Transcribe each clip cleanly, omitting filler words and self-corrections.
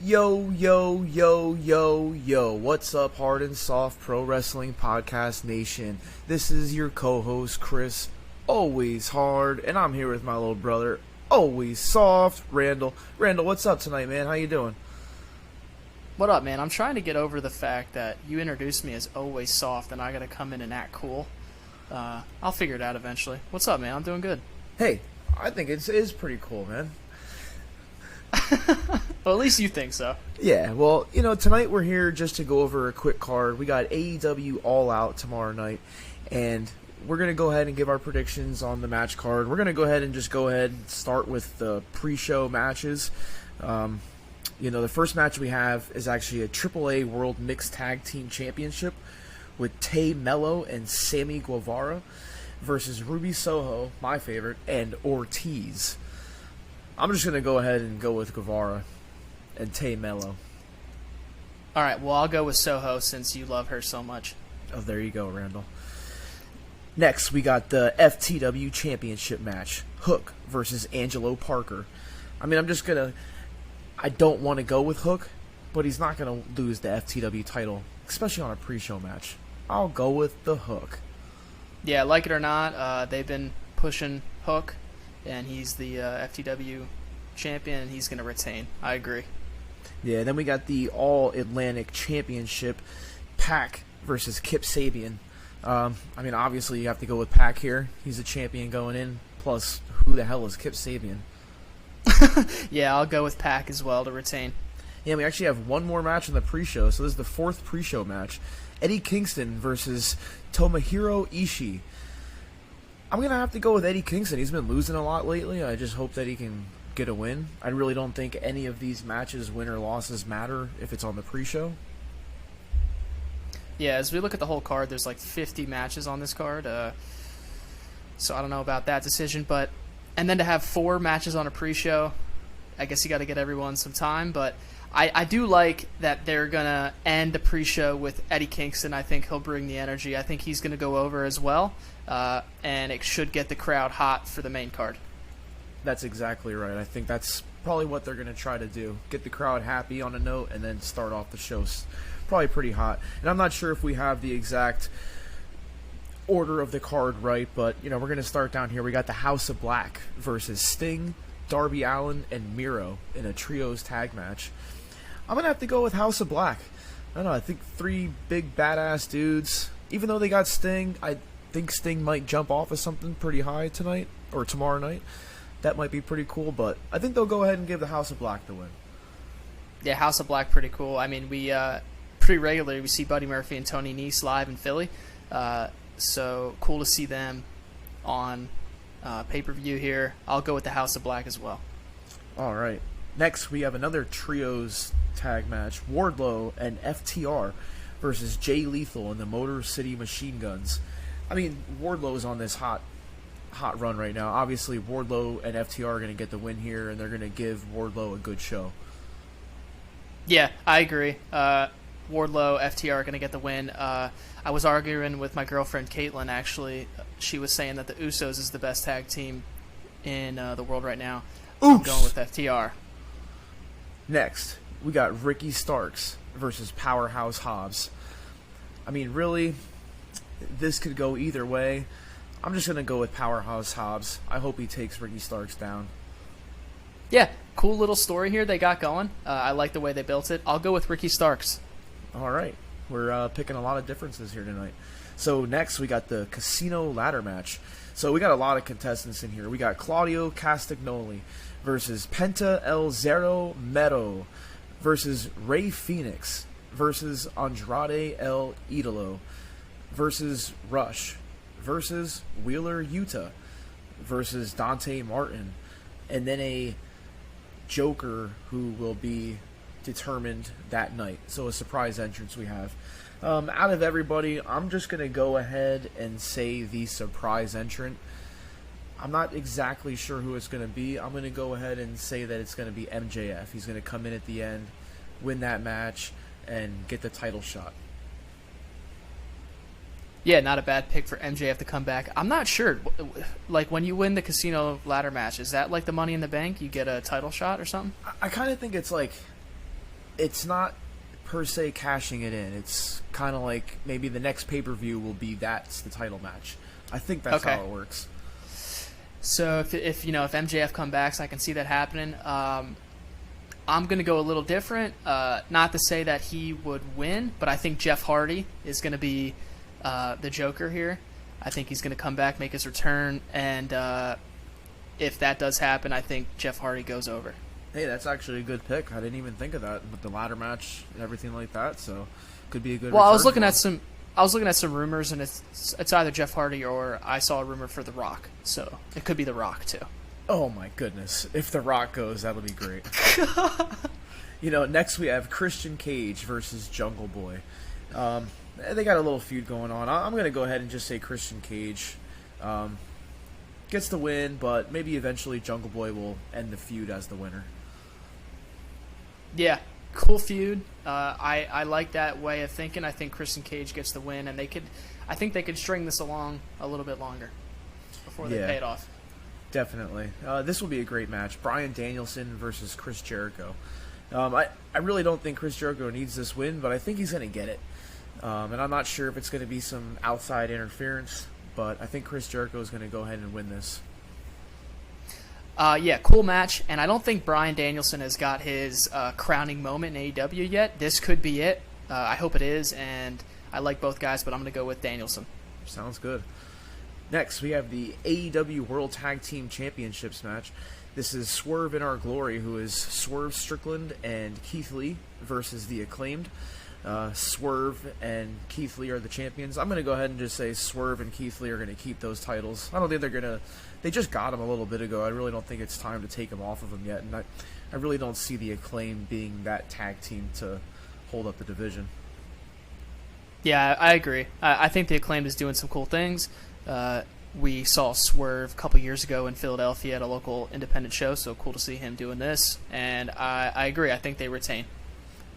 Yo, yo, yo, yo, yo. What's up, Hard&Soft Pro Wrestling Podcast Nation? This is your co-host, Chris, always hard, and I'm here with my little brother, always soft, Randall. Randall, what's up tonight, man? How you doing? What up, man? I'm trying to get over the fact that you introduced me as always soft, and I gotta come in and act cool. I'll figure it out eventually. What's up, man? I'm doing good. Hey, I think it is pretty cool, man. Well, at least you think so. Yeah, well, tonight we're here just to go over a quick card. We got AEW All Out tomorrow night, and we're going to go ahead and give our predictions on the match card. We're going to go ahead and start with the pre-show matches. The first match we have is actually a AAA World Mixed Tag Team Championship with Tay Mello and Sammy Guevara versus Ruby Soho, my favorite, and Ortiz. I'm just going to go ahead and go with Guevara and Tay Mello. All right, well, I'll go with Soho since you love her so much. Oh, there you go, Randall. Next, we got the FTW Championship match. Hook versus Angelo Parker. I don't want to go with Hook, but he's not going to lose the FTW title, especially on a pre-show match. I'll go with the Hook. Yeah, like it or not, they've been pushing Hook, and he's the FTW champion, and he's going to retain. I agree. Yeah, then we got the All-Atlantic Championship, Pac versus Kip Sabian. Obviously you have to go with Pac here. He's a champion going in, plus who the hell is Kip Sabian? Yeah, I'll go with Pac as well to retain. Yeah, we actually have one more match in the pre-show, so this is the fourth pre-show match. Eddie Kingston versus Tomohiro Ishii. I'm going to have to go with Eddie Kingston. He's been losing a lot lately. I just hope that he can get a win. I really don't think any of these matches, win or losses, matter if it's on the pre-show. Yeah, as we look at the whole card, there's like 50 matches on this card. So I don't know about that decision. And then to have 4 matches on a pre-show, I guess you got to get everyone some time. But I do like that they're going to end the pre-show with Eddie Kingston. I think he'll bring the energy. I think he's going to go over as well. And it should get the crowd hot for the main card. That's exactly right. I think that's probably what they're going to try to do. Get the crowd happy on a note and then start off the show probably pretty hot. And I'm not sure if we have the exact order of the card right, but we're going to start down here. We got the House of Black versus Sting, Darby Allin, and Miro in a trios tag match. I'm going to have to go with House of Black. I don't know, I think 3 big badass dudes. Even though they got Sting, I think Sting might jump off of something pretty high tonight or tomorrow night. That might be pretty cool, but I think they'll go ahead and give the House of Black the win. Yeah, House of Black pretty cool. I mean, we pretty regularly we see Buddy Murphy and Tony Nese live in Philly. So cool to see them on pay-per-view here. I'll go with the House of Black as well. All right. Next, we have another trios tag match. Wardlow and FTR versus Jay Lethal and the Motor City Machine Guns. I mean, Wardlow's on this hot run right now. Obviously, Wardlow and FTR are going to get the win here, and they're going to give Wardlow a good show. Yeah, I agree. Wardlow, FTR are going to get the win. I was arguing with my girlfriend, Caitlin, actually. She was saying that the Usos is the best tag team in the world right now. Oops. I'm going with FTR. Next, we got Ricky Starks versus Powerhouse Hobbs. I mean, really, this could go either way. I'm just going to go with Powerhouse Hobbs. I hope he takes Ricky Starks down. Yeah, cool little story here they got going. I like the way they built it. I'll go with Ricky Starks. All right. We're picking a lot of differences here tonight. So next, we got the Casino Ladder match. So we got a lot of contestants in here. We got Claudio Castagnoli versus Penta El Zero Miedo versus Rey Fenix versus Andrade El Idolo versus Rush versus Wheeler Yuta versus Dante Martin, and then a Joker who will be determined that night. So a surprise entrance we have. Out of everybody, I'm just going to go ahead and say the surprise entrant. I'm not exactly sure who it's going to be. I'm going to go ahead and say that it's going to be MJF. He's going to come in at the end, win that match, and get the title shot. Yeah, not a bad pick for MJF to come back. I'm not sure. Like, when you win the Casino Ladder match, is that like the Money in the Bank? You get a title shot or something? I kind of think it's like it's not per se cashing it in. It's kind of like maybe the next pay-per-view will be that's the title match. I think that's how it works. So if MJF come back, so I can see that happening. I'm going to go a little different. Not to say that he would win, but I think Jeff Hardy is going to be the Joker here. I think he's going to come back, make his return, and if that does happen, I think Jeff Hardy goes over. Hey, that's actually a good pick. I didn't even think of that with the ladder match and everything like that. So, could be a good. Well, I was looking at some rumors, and it's either Jeff Hardy or I saw a rumor for The Rock. So it could be The Rock too. Oh my goodness! If The Rock goes, that'll be great. Next we have Christian Cage versus Jungle Boy. They got a little feud going on. I'm going to go ahead and just say Christian Cage gets the win, but maybe eventually Jungle Boy will end the feud as the winner. Yeah, cool feud. I like that way of thinking. I think Christian Cage gets the win, and I think they could string this along a little bit longer before they pay it off. Definitely. This will be a great match. Bryan Danielson versus Chris Jericho. I really don't think Chris Jericho needs this win, but I think he's going to get it. And I'm not sure if it's going to be some outside interference, but I think Chris Jericho is going to go ahead and win this. Yeah, cool match, and I don't think Bryan Danielson has got his crowning moment in AEW yet. This could be it. I hope it is, and I like both guys, but I'm going to go with Danielson. Sounds good. Next, we have the AEW World Tag Team Championships match. This is Swerve in Our Glory, who is Swerve Strickland and Keith Lee versus The Acclaimed. Swerve and Keith Lee are the champions. I'm going to go ahead and just say Swerve and Keith Lee are going to keep those titles. I don't think they're going to... They just got them a little bit ago. I really don't think it's time to take them off of them yet. And I really don't see The Acclaim being that tag team to hold up the division. Yeah, I agree. I think The Acclaimed is doing some cool things. We saw Swerve a couple years ago in Philadelphia at a local independent show, so cool to see him doing this. And I agree. I think they retain.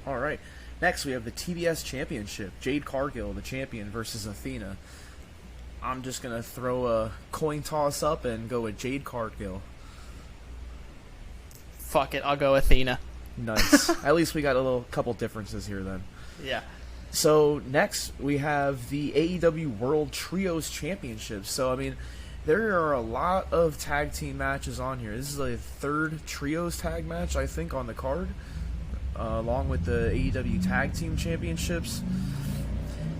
All right. Next, we have the TBS Championship. Jade Cargill, the champion, versus Athena. I'm just going to throw a coin toss up and go with Jade Cargill. Fuck it. I'll go Athena. Nice. At least we got a couple differences here then. Yeah. So next, we have the AEW World Trios Championships. So, I mean, there are a lot of tag team matches on here. This is the third Trios tag match, I think, on the card, along with the AEW Tag Team Championships.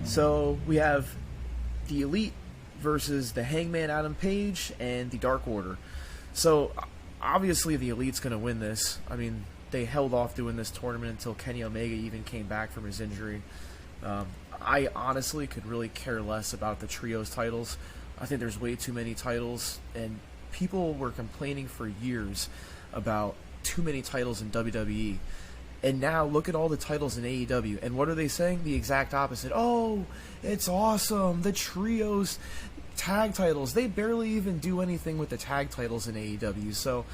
So, we have the Elite versus the Hangman Adam Page and the Dark Order. So, obviously, the Elite's going to win this. I mean, they held off doing this tournament until Kenny Omega even came back from his injury. I honestly could really care less about the Trios titles. I think there's way too many titles, and people were complaining for years about too many titles in WWE. And now look at all the titles in AEW, and what are they saying? The exact opposite. Oh, it's awesome. The Trios tag titles. They barely even do anything with the tag titles in AEW. So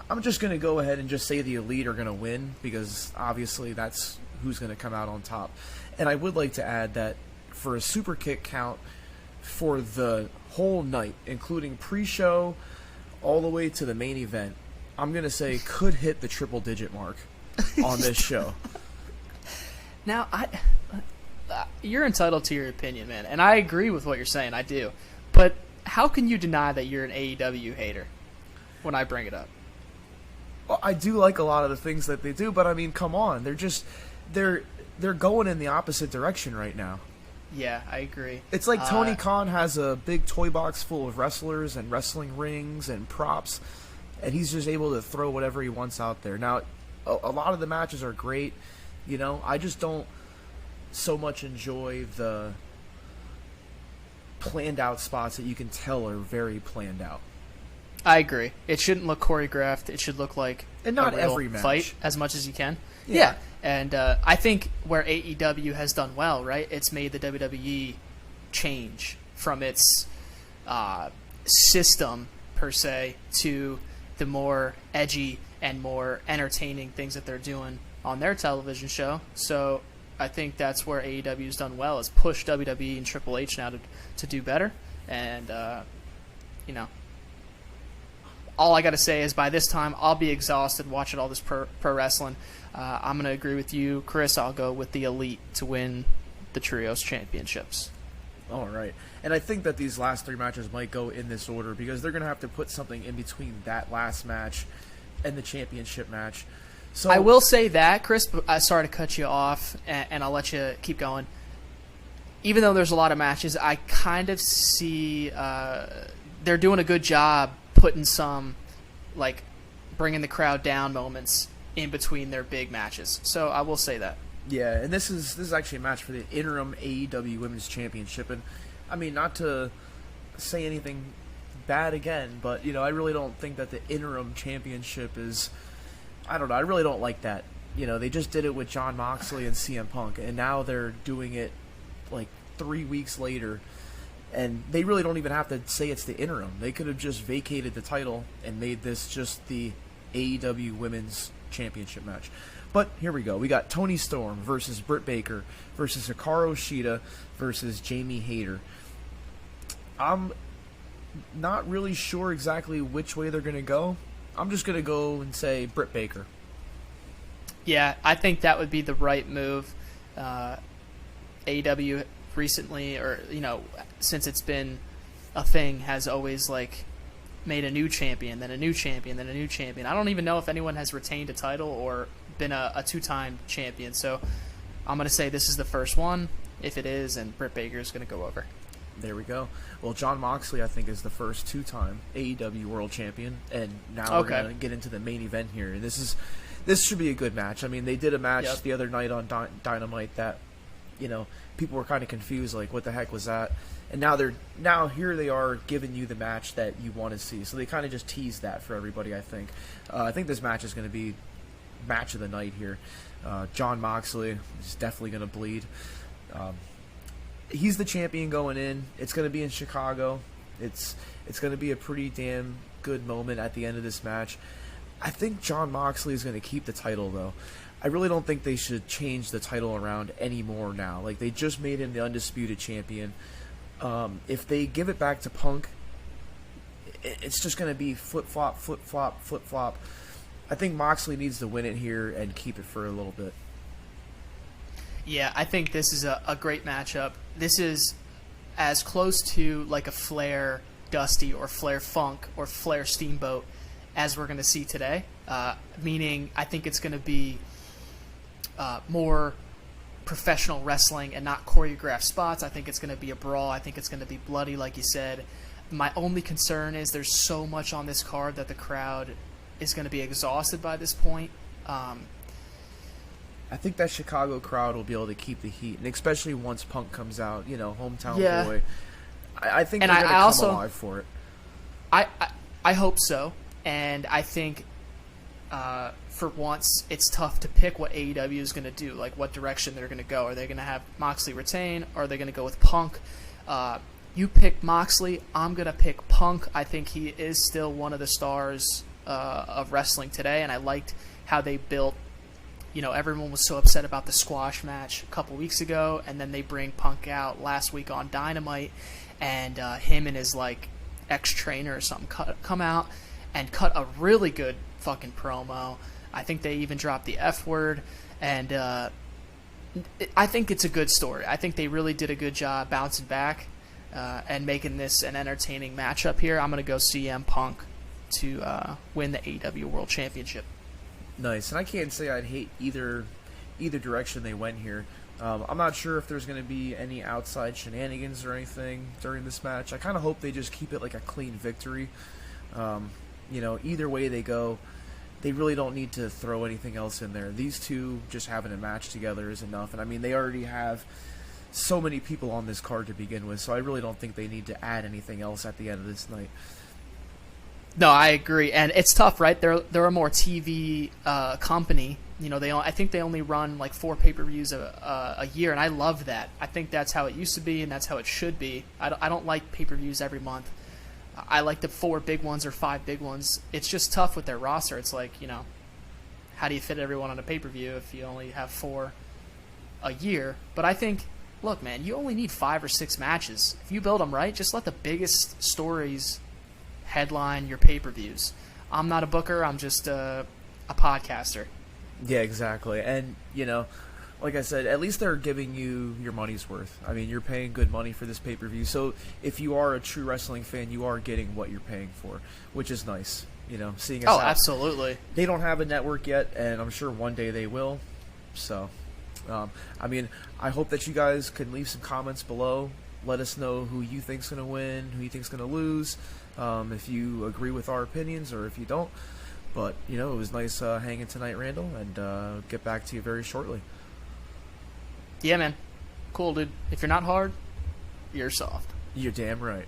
I'm just going to go ahead and just say the Elite are going to win, because obviously that's who's going to come out on top. And I would like to add that for a super kick count for the whole night, including pre-show all the way to the main event, I'm going to say could hit the triple-digit mark on this show. Now, you're entitled to your opinion, man, and I agree with what you're saying. I do. But how can you deny that you're an AEW hater when I bring it up? Well, I do like a lot of the things that they do, but I mean, come on. They're going in the opposite direction right now. Yeah, I agree. It's like Tony Khan has a big toy box full of wrestlers and wrestling rings and props, and he's just able to throw whatever he wants out there. Now, a lot of the matches are great, I just don't so much enjoy the planned out spots that you can tell are very planned out. I agree. It shouldn't look choreographed. It should look like and not a real every match. Fight as much as you can. Yeah. And I think where AEW has done well, right, it's made the WWE change from its system, per se, to the more edgy and more entertaining things that they're doing on their television show. So I think that's where AEW's done well, is push WWE and Triple H now to do better. And, all I got to say is by this time I'll be exhausted watching all this pro wrestling. I'm going to agree with you, Chris. I'll go with the Elite to win the Trios Championships. All right. And I think that these last 3 matches might go in this order because they're going to have to put something in between that last match and the championship match. So I will say that, Chris, sorry to cut you off, and I'll let you keep going. Even though there's a lot of matches, I kind of see they're doing a good job putting some, like, bringing the crowd down moments in between their big matches. So I will say that. Yeah, and this is actually a match for the interim AEW Women's Championship. And, I mean, not to say anything bad again, but, you know, I really don't think that the interim championship is... I don't know. I really don't like that. You know, they just did it with Jon Moxley and CM Punk, and now they're doing it, like, 3 weeks later. And they really don't even have to say it's the interim. They could have just vacated the title and made this just the AEW Women's Championship match. But here we go. We got Toni Storm versus Britt Baker versus Hikaru Shida versus Jamie Hayter. I'm not really sure exactly which way they're going to go. I'm just going to go and say Britt Baker. Yeah, I think that would be the right move. AEW recently, or, you know, since it's been a thing, has always, like, made a new champion, then a new champion, then a new champion. I don't even know if anyone has retained a title or been a 2-time champion. So I'm going to say this is the first one, if it is, and Britt Baker is going to go over. There we go. Well, Jon Moxley, I think, is the first 2-time AEW World Champion, and now we're going to get into the main event here. And this should be a good match. I mean, they did a match the other night on Dynamite that, you know, people were kind of confused, like, what the heck was that? And now here they are giving you the match that you want to see. So they kind of just teased that for everybody, I think. I think this match is going to be match of the night here. Jon Moxley is definitely going to bleed. He's the champion going in. It's going to be in Chicago. It's going to be a pretty damn good moment at the end of this match. I think Jon Moxley is going to keep the title, though. I really don't think they should change the title around anymore now. Like, they just made him the undisputed champion. If they give it back to Punk, it's just going to be flip-flop, flip-flop, flip-flop. I think Moxley needs to win it here and keep it for a little bit. Yeah, I think this is a great matchup. This is as close to like a Flair Dusty or Flair Funk or Flair Steamboat as we're going to see today. Meaning, I think it's going to be more professional wrestling and not choreographed spots. I think it's going to be a brawl. I think it's going to be bloody, like you said. My only concern is there's so much on this card that the crowd is going to be exhausted by this point. I think that Chicago crowd will be able to keep the heat, and especially once Punk comes out, you know, hometown boy. I think they're going to come alive for it. I hope so, and I think for once it's tough to pick what AEW is going to do, like what direction they're going to go. Are they going to have Moxley retain, or are they going to go with Punk? You pick Moxley, I'm going to pick Punk. I think he is still one of the stars of wrestling today, and I liked how they built. You know, everyone was so upset about the squash match a couple weeks ago, and then they bring Punk out last week on Dynamite, and him and his, like, ex-trainer or something come out and cut a really good fucking promo. I think they even dropped the F word, and I think it's a good story. I think they really did a good job bouncing back and making this an entertaining matchup here. I'm going to go CM Punk to win the AEW World Championship. Nice, and I can't say I'd hate either direction they went here. I'm not sure if there's going to be any outside shenanigans or anything during this match. I kind of hope they just keep it like a clean victory. You know, either way they go, they really don't need to throw anything else in there. These two just having a match together is enough. And I mean, they already have so many people on this card to begin with, so I really don't think they need to add anything else at the end of this night. No, I agree, and it's tough, right? They're a more TV company. You know, I think they only run like 4 pay-per-views a year, and I love that. I think that's how it used to be, and that's how it should be. I don't like pay-per-views every month. I like the 4 big ones or 5 big ones. It's just tough with their roster. It's like, you know, how do you fit everyone on a pay-per-view if you only have 4 a year? But I think, look, man, you only need 5 or 6 matches. If you build them right, just let the biggest stories headline your pay-per-views. I'm not a booker. I'm just a podcaster. Yeah, exactly. And, like I said, at least they're giving you your money's worth. I mean, you're paying good money for this pay-per-view. So if you are a true wrestling fan, you are getting what you're paying for, which is nice. Seeing as Oh, how absolutely. they don't have a network yet, and I'm sure one day they will. So, I hope that you guys can leave some comments below. Let us know who you think's going to win, who you think's going to lose, if you agree with our opinions or if you don't. But, it was nice hanging tonight, Randall, and get back to you very shortly. Yeah, man. Cool, dude. If you're not hard, you're soft. You're damn right.